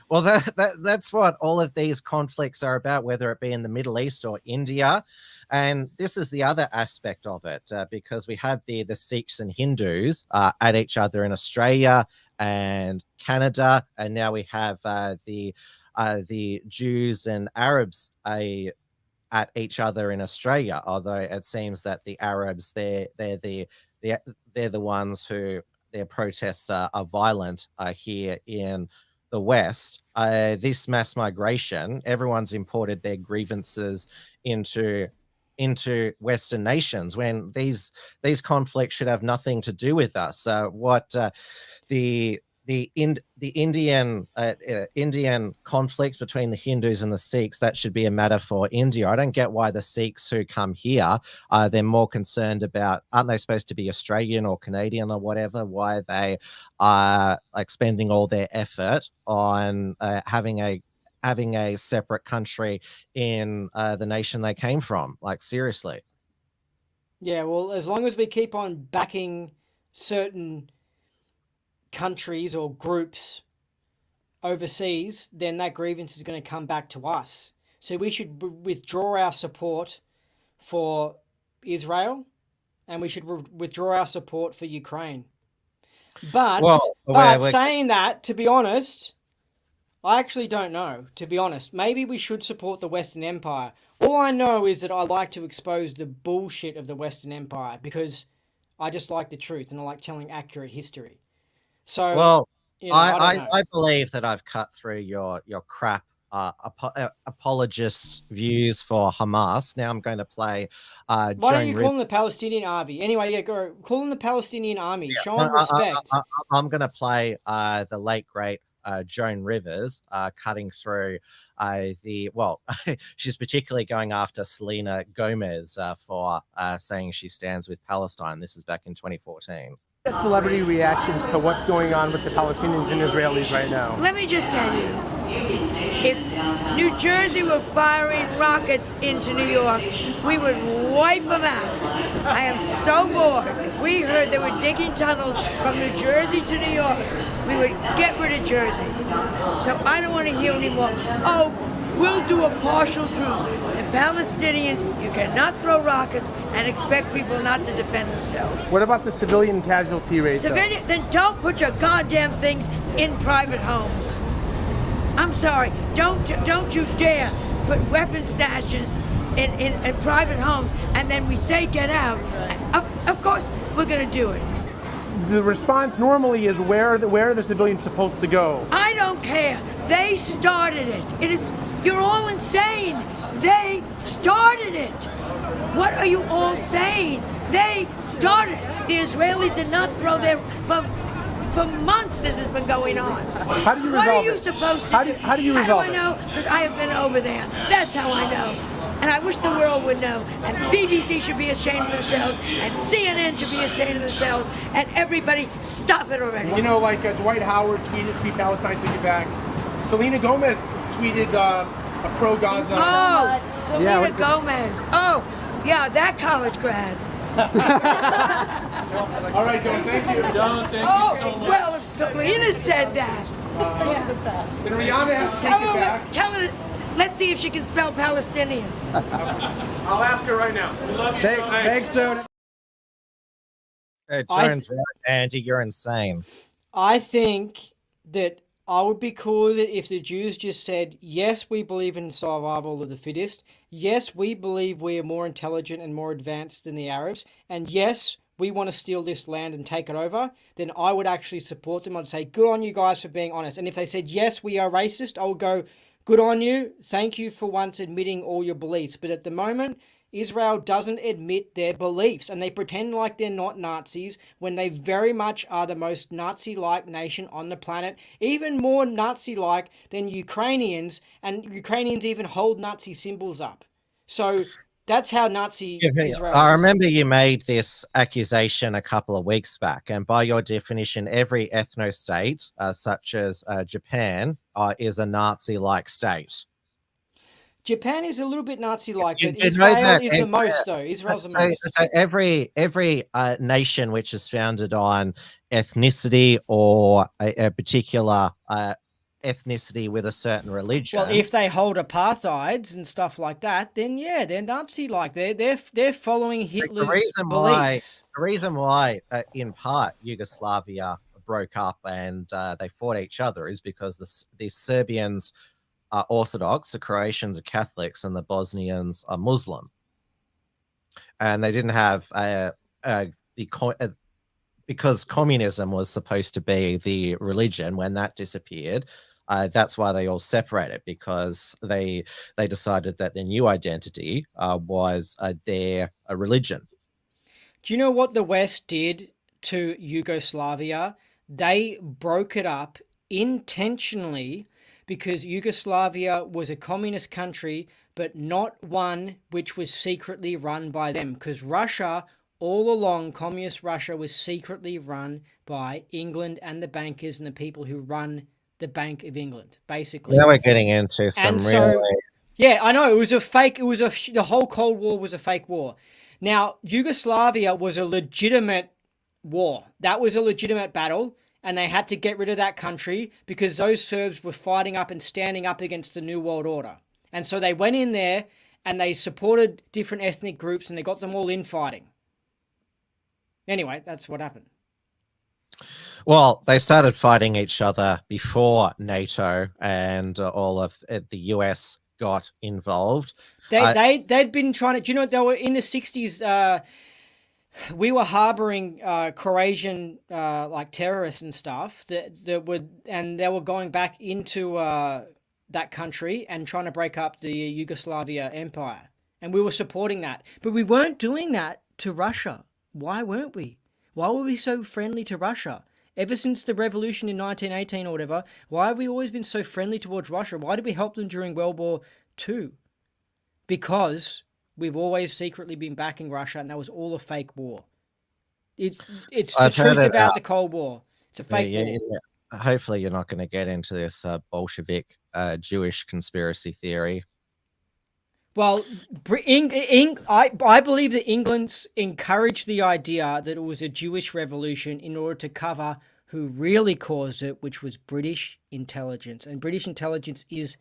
Well, that's what all of these conflicts are about, whether it be in the Middle East or India. And this is the other aspect of it, because we have the Sikhs and Hindus at each other in Australia and Canada, and now we have the Jews and Arabs at each other in Australia, although it seems that the Arabs, they're the ones who their protests are violent here in the West. This mass migration, everyone's imported their grievances into Western nations when these conflicts should have nothing to do with us. The Indian conflict between the Hindus and the Sikhs, that should be a matter for India. I don't get why the Sikhs who come here, they're more concerned about, aren't they supposed to be Australian or Canadian or whatever, why they are like spending all their effort on having a separate country in the nation they came from. Like, seriously. Yeah, well, as long as we keep on backing certain countries or groups overseas, then that grievance is going to come back to us. So we should withdraw our support for Israel, and we should withdraw our support for Ukraine. But, saying that, to be honest, I actually don't know, to be honest. Maybe we should support the Western Empire. All I know is that I like to expose the bullshit of the Western Empire because I just like the truth and I like telling accurate history. So, well, I believe that I've cut through your crap apologists' views for Hamas. Now I'm going to play. Why don't you call them the Palestinian Army? Anyway, yeah, go call them the Palestinian Army. Yeah. Show them respect. I'm going to play the late great Joan Rivers cutting through she's particularly going after Selena Gomez for saying she stands with Palestine. This is back in 2014. Celebrity reactions to what's going on with the Palestinians and Israelis right now. Let me just tell you, if New Jersey were firing rockets into New York, we would wipe them out. I am so bored. If we heard they were digging tunnels from New Jersey to New York, we would get rid of Jersey. So I don't want to hear anymore. Oh, we'll do a partial truce. The Palestinians, you cannot throw rockets and expect people not to defend themselves. What about the civilian casualty rate? Then don't put your goddamn things in private homes. I'm sorry. Don't you dare put weapon stashes in private homes and then we say get out. Of course we're going to do it. The response normally is where are the civilians supposed to go? I don't care. They started it. You're all insane. They started it. What are you all saying? They started. The Israelis did not throw their... For months this has been going on. How do you resolve it? What are you supposed to do? How do you resolve it? How do I know? Because I have been over there. That's how I know. And I wish the world would know. And BBC should be ashamed of themselves. And CNN should be ashamed of themselves. And everybody, stop it already. You know, like Dwight Howard tweeted, Free Palestine, took it back. Selena Gomez tweeted a pro-Gaza. Oh, Selena Gomez. Oh, yeah, that college grad. All right, John, thank you. John, thank you so much. Well, if Selena said that. Then Rihanna has to take it back. Tell her, let's see if she can spell Palestinian. I'll ask her right now. We love you. Thanks, John. Joan's right, Andy, you're insane. I think that I would be cool with it if the Jews just said, yes, we believe in survival of the fittest. Yes, we believe we are more intelligent and more advanced than the Arabs. And yes, we want to steal this land and take it over. Then I would actually support them. I'd say, good on you guys for being honest. And if they said, yes, we are racist, I would go, good on you. Thank you for once admitting all your beliefs. But at the moment, Israel doesn't admit their beliefs and they pretend like they're not Nazis when they very much are the most Nazi-like nation on the planet, even more Nazi-like than Ukrainians, and Ukrainians even hold Nazi symbols up. So that's how Nazi Israel is. I remember you made this accusation a couple of weeks back, and by your definition, every ethno-state, such as Japan, is a Nazi-like state. Japan is a little bit Nazi-like, but Israel is the most, though. Israel's the most. So every nation which is founded on ethnicity or a particular ethnicity with a certain religion. Well, if they hold apartheids and stuff like that, then yeah, they're Nazi-like. They're following Hitler's beliefs. The reason why, in part, Yugoslavia broke up and they fought each other is because the Serbians are Orthodox, the Croatians are Catholics, and the Bosnians are Muslim. And they didn't have because communism was supposed to be the religion. When that disappeared, that's why they all separated, because they decided that their new identity was their religion. Do you know what the West did to Yugoslavia? They broke it up intentionally because Yugoslavia was a communist country, but not one which was secretly run by them. Because Russia, all along, communist Russia was secretly run by England and the bankers and the people who run the Bank of England, basically. Now we're getting into some really... Yeah, I know. It was a fake... The whole Cold War was a fake war. Now, Yugoslavia was a legitimate war. That was a legitimate battle. and they had to get rid of that country because those Serbs were fighting up and standing up against the New World Order. And so they went in there and they supported different ethnic groups and they got them all infighting. Anyway, that's what happened. Well, they started fighting each other before NATO and all of the US got involved. They'd been trying to, do you know, they were in the 60s, we were harboring Croatian like terrorists and stuff that they were going back into that country and trying to break up the Yugoslavia empire. And we were supporting that. But we weren't doing that to Russia. Why weren't we? Why were we so friendly to Russia? Ever since the revolution in 1918 or whatever, why have we always been so friendly towards Russia? Why did we help them during World War II? Because we've always secretly been backing Russia, and that was all a fake war. It's the truth about the Cold War. It's a fake war. Yeah. Hopefully you're not going to get into this Bolshevik Jewish conspiracy theory. Well, I believe that England encouraged the idea that it was a Jewish revolution in order to cover who really caused it, which was British intelligence. And British intelligence is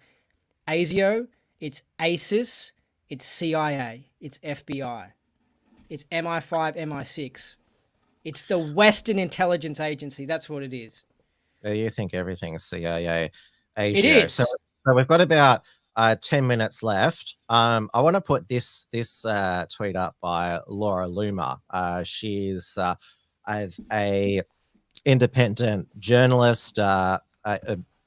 ASIO, it's ASIS, it's CIA, it's FBI, it's MI5, MI6. It's the Western Intelligence Agency. That's what it is. You think everything's CIA, ASIO. It is. So we've got about 10 minutes left. I want to put this tweet up by Laura Loomer. She's a independent journalist,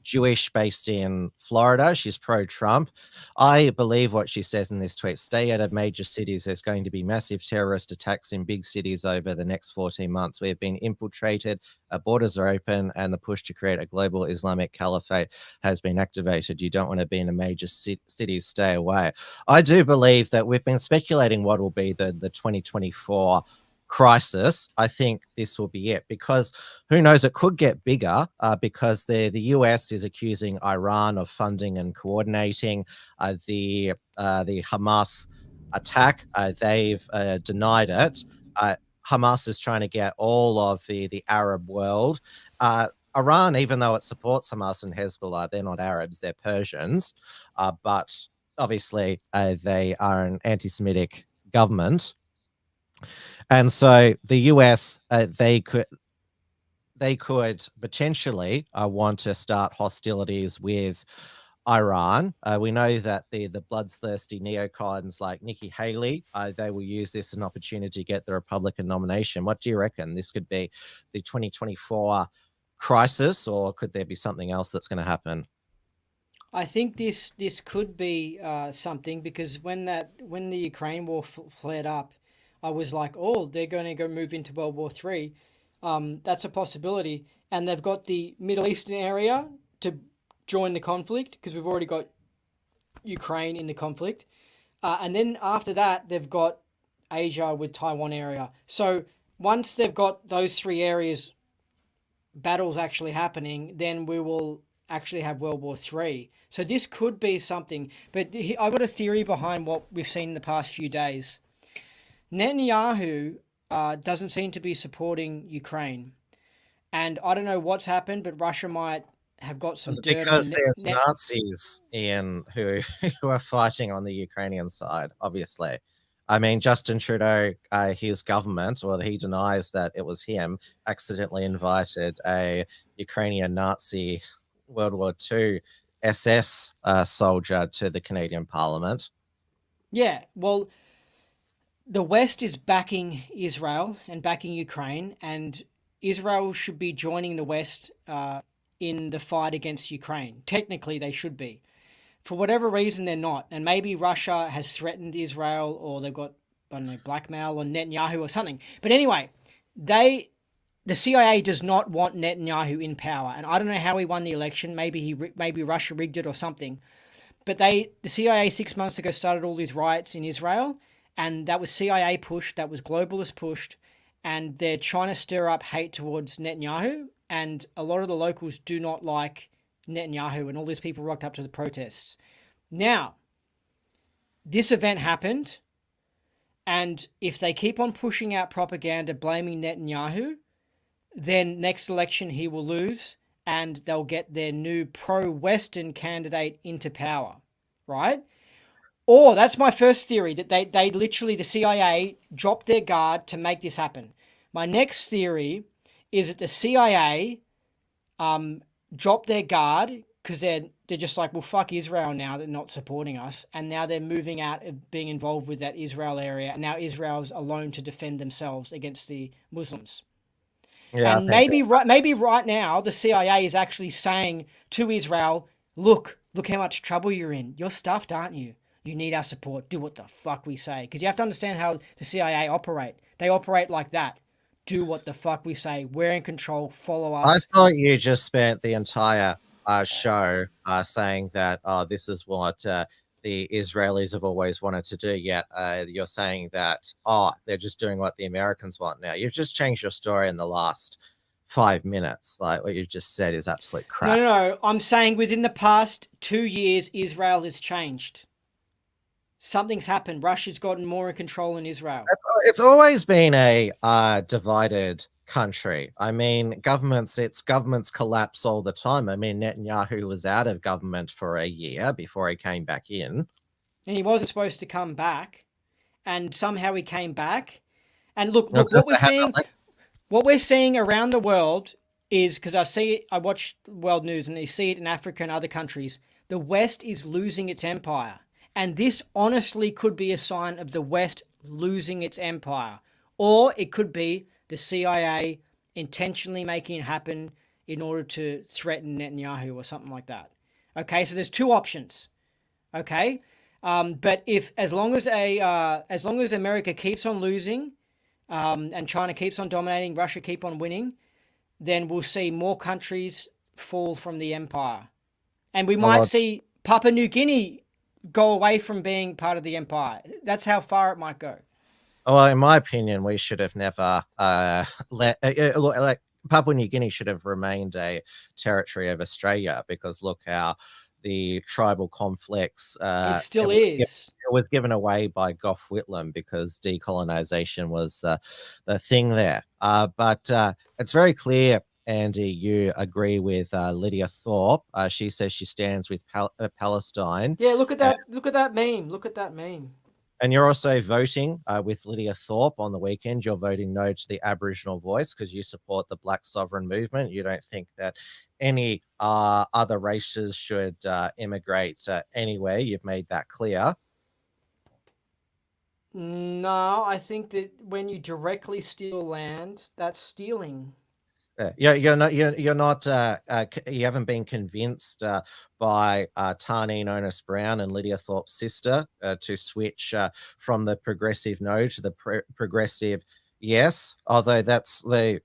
Jewish based in Florida. She's pro-Trump. I believe what she says in this tweet. Stay out of major cities. There's going to be massive terrorist attacks in big cities over the next 14 months. We have been infiltrated. Borders are open, and the push to create a global Islamic caliphate has been activated. You don't want to be in a major cities. Stay away. I do believe that we've been speculating what will be the 2024 crisis. I think this will be it, because who knows, it could get bigger because the US is accusing Iran of funding and coordinating the Hamas attack. They've denied it. Hamas is trying to get all of the Arab world. Iran, even though it supports Hamas and Hezbollah, they're not Arabs, they're Persians. But obviously they are an anti-Semitic government. And so the US, they could potentially want to start hostilities with Iran. We know that the bloodthirsty neocons like Nikki Haley, they will use this as an opportunity to get the Republican nomination. What do you reckon? This could be the 2024 crisis, or could there be something else that's going to happen? I think this could be something, because when the Ukraine war flared up, I was like, oh, they're going to go move into World War III. That's a possibility. And they've got the Middle Eastern area to join the conflict, because we've already got Ukraine in the conflict. And then after that, they've got Asia with Taiwan area. So once they've got those three areas, battles actually happening, then we will actually have World War III. So this could be something. But I've got a theory behind what we've seen in the past few days. Netanyahu doesn't seem to be supporting Ukraine. And I don't know what's happened, but Russia might have got some dirt. Because there's Nazis who are fighting on the Ukrainian side, obviously. I mean, Justin Trudeau, his government, or he denies that it was him, accidentally invited a Ukrainian Nazi World War II SS soldier to the Canadian Parliament. Yeah, well, the West is backing Israel and backing Ukraine, and Israel should be joining the West in the fight against Ukraine. Technically, they should be. For whatever reason, they're not. And maybe Russia has threatened Israel, or they've got, I don't know, blackmail on Netanyahu or something. But anyway, the CIA does not want Netanyahu in power. And I don't know how he won the election. Maybe Russia rigged it or something. But the CIA 6 months ago started all these riots in Israel. And that was CIA pushed, that was globalist pushed, and they're trying to stir up hate towards Netanyahu, and a lot of the locals do not like Netanyahu, and all these people rocked up to the protests. Now, this event happened, and if they keep on pushing out propaganda blaming Netanyahu, then next election he will lose and they'll get their new pro-Western candidate into power, right? Or that's my first theory, that they literally, the CIA dropped their guard to make this happen. My next theory is that the CIA dropped their guard because they're just like, well, fuck Israel now, they're not supporting us. And now they're moving out of being involved with that Israel area. And now Israel's alone to defend themselves against the Muslims. Yeah, and maybe right now the CIA is actually saying to Israel, look how much trouble you're in. You're stuffed, aren't you? You need our support. Do what the fuck we say. Because you have to understand how the CIA operate. They operate like that. Do what the fuck we say. We're in control. Follow us. I thought you just spent the entire show saying that this is what the Israelis have always wanted to do, yet you're saying that they're just doing what the Americans want now. You've just changed your story in the last 5 minutes. Like, what you just said is absolute crap. No. I'm saying within the past 2 years, Israel has changed. Something's happened. Russia's gotten more in control in Israel. It's always been a divided country. I mean, governments collapse all the time. I mean, Netanyahu was out of government for a year before he came back in. And he wasn't supposed to come back. And somehow he came back. And look, No, what we're seeing around the world is, because I watch world news and you see it in Africa and other countries, the West is losing its empire. And this honestly could be a sign of the West losing its empire. Or it could be the CIA intentionally making it happen in order to threaten Netanyahu or something like that. Okay, so there's two options. Okay, but as long as America keeps on losing, and China keeps on dominating, Russia keep on winning, then we'll see more countries fall from the empire, and we might see Papua New Guinea go away from being part of the empire. That's how far it might go. Well, in my opinion, we should have never like Papua New Guinea should have remained a territory of Australia, because look how the tribal conflicts. It still is. It was given away by Gough Whitlam because decolonization was the thing there. But it's very clear, Andy, you agree with Lydia Thorpe. She says she stands with Palestine. Yeah, look at that. Look at that meme. Look at that meme. And you're also voting with Lydia Thorpe on the weekend. You're voting no to the Aboriginal voice because you support the Black Sovereign movement. You don't think that any other races should immigrate anywhere. You've made that clear. No, I think that when you directly steal land, that's stealing. You're not. You haven't been convinced by Tarneen Onus Brown and Lydia Thorpe's sister to switch from the progressive no to the progressive yes. Although that's the.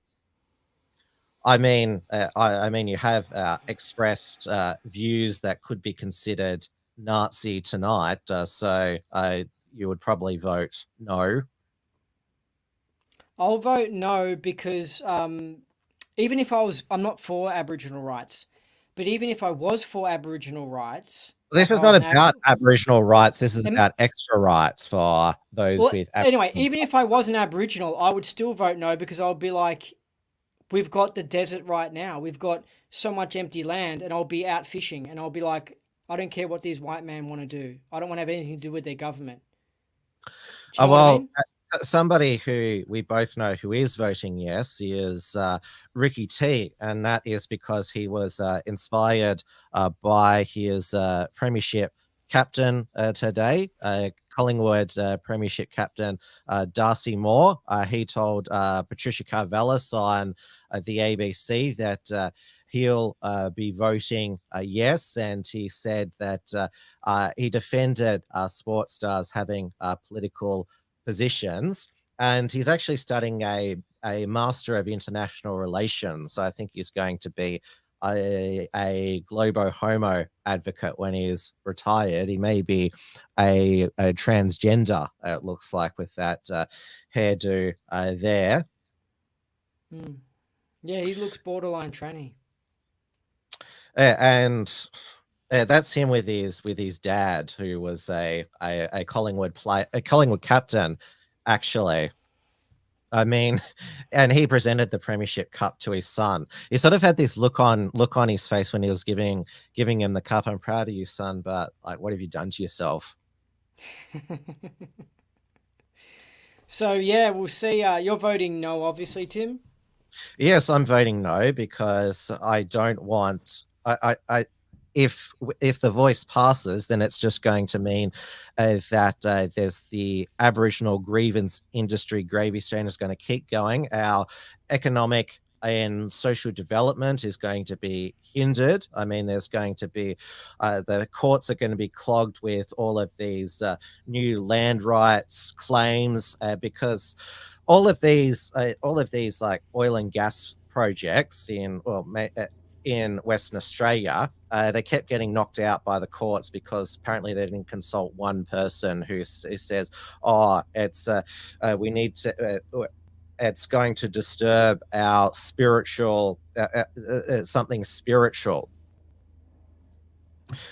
I mean, you have expressed views that could be considered Nazi tonight. So you would probably vote no. I'll vote no because. Even if I'm not for Aboriginal rights, but even if I was for Aboriginal rights... This is not about Aboriginal rights. This is about extra rights for those with Aboriginal. Anyway, even if I wasn't Aboriginal, I would still vote no, because I'll be like, we've got the desert right now. We've got so much empty land, and I'll be out fishing, and I'll be like, I don't care what these white men want to do. I don't want to have anything to do with their government. Do you know what I mean? Somebody who we both know who is voting yes is Ricky T, and that is because he was inspired by his premiership captain today, Collingwood premiership captain Darcy Moore. He told Patricia Karvelis on the ABC that he'll be voting yes, and he said that he defended sports stars having political positions, and he's actually studying a Master of International Relations. So I think he's going to be a globo homo advocate when he's retired. He may be a transgender, it looks like, with that hairdo there. Yeah, he looks borderline tranny. And that's him with his dad, who was a Collingwood captain, actually. I mean, and he presented the Premiership Cup to his son. He sort of had this look on his face when he was giving him the cup. I'm proud of you, son, but like, what have you done to yourself? So yeah, we'll see. You're voting no, obviously, Tim. Yes, I'm voting no because I don't want. If the voice passes, then it's just going to mean that there's the Aboriginal grievance industry gravy train is going to keep going. Our economic and social development is going to be hindered. I mean, there's going to be the courts are going to be clogged with all of these new land rights claims because all of these like oil and gas projects in Western Australia, they kept getting knocked out by the courts because apparently they didn't consult one person who says, "Oh, it's we need to." It's going to disturb our spiritual something spiritual.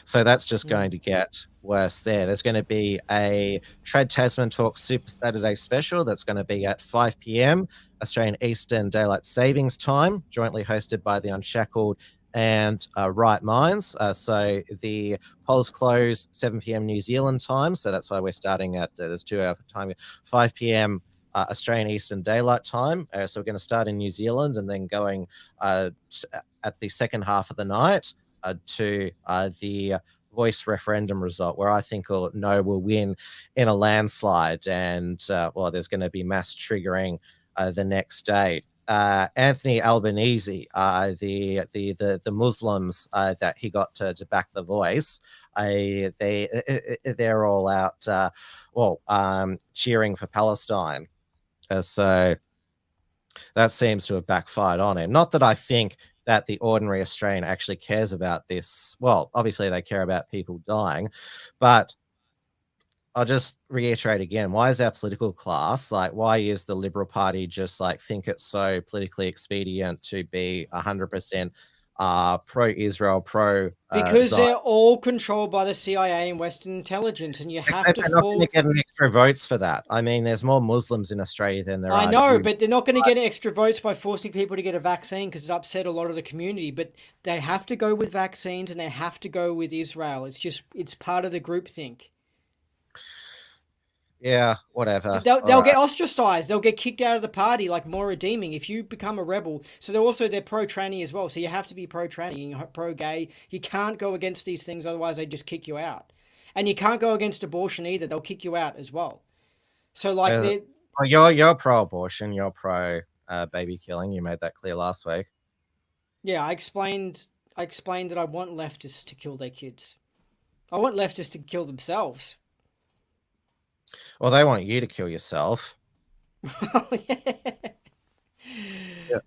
So that's just going to get worse there. There's going to be a Trad Tasman Talk Super Saturday special that's going to be at 5 p.m. Australian Eastern Daylight Savings Time, jointly hosted by the Unshackled and Right Minds. So the polls close 7 p.m. New Zealand time. So that's why we're starting at, there's 2 hour time, 5 p.m. Australian Eastern Daylight Time. So we're going to start in New Zealand and then going at the second half of the night to the voice referendum result, where I think no will win in a landslide, and there's going to be mass triggering the next day. Anthony Albanese, the Muslims that he got to back the voice, they're all out, cheering for Palestine. So that seems to have backfired on him. Not that I think that the ordinary Australian actually cares about this. Well, obviously they care about people dying, but I'll just reiterate again, why is our political class, like, why is the Liberal Party just like think it's so politically expedient to be 100% pro-Israel, because they're all controlled by the CIA and Western intelligence, and you have Except to they're not going to get an extra votes for that. I mean, there's more Muslims in Australia than there are. I know, but they're not going to get extra votes by forcing people to get a vaccine because it upset a lot of the community. But they have to go with vaccines and they have to go with Israel. It's part of the groupthink. Yeah, whatever. They'll get ostracized. They'll get kicked out of the party, like more redeeming if you become a rebel. So they're pro-tranny as well. So you have to be pro-tranny and pro-gay. You can't go against these things, otherwise they just kick you out. And you can't go against abortion either. They'll kick you out as well. So like you're pro-abortion. You're pro baby killing. You made that clear last week. Yeah, I explained that I want leftists to kill their kids. I want leftists to kill themselves. Well, they want you to kill yourself.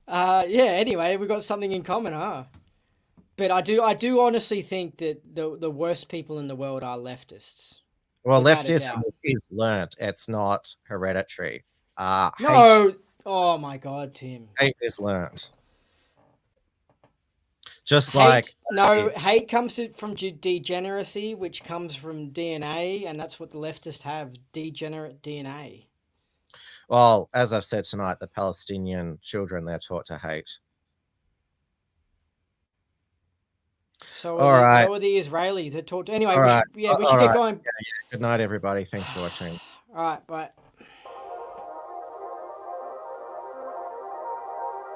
Anyway, we've got something in common, huh? But I do honestly think that the worst people in the world are leftists. Well, leftism is learnt. It's not hereditary. No. Oh my God, Tim. Hate is learnt. Just hate comes from degeneracy, which comes from DNA, and that's what the leftists have, degenerate DNA. Well, as I've said tonight, the Palestinian children, they're taught to hate. So are the Israelis. They're taught. Anyway, we should get going. Good night, everybody. Thanks for watching. All right, bye.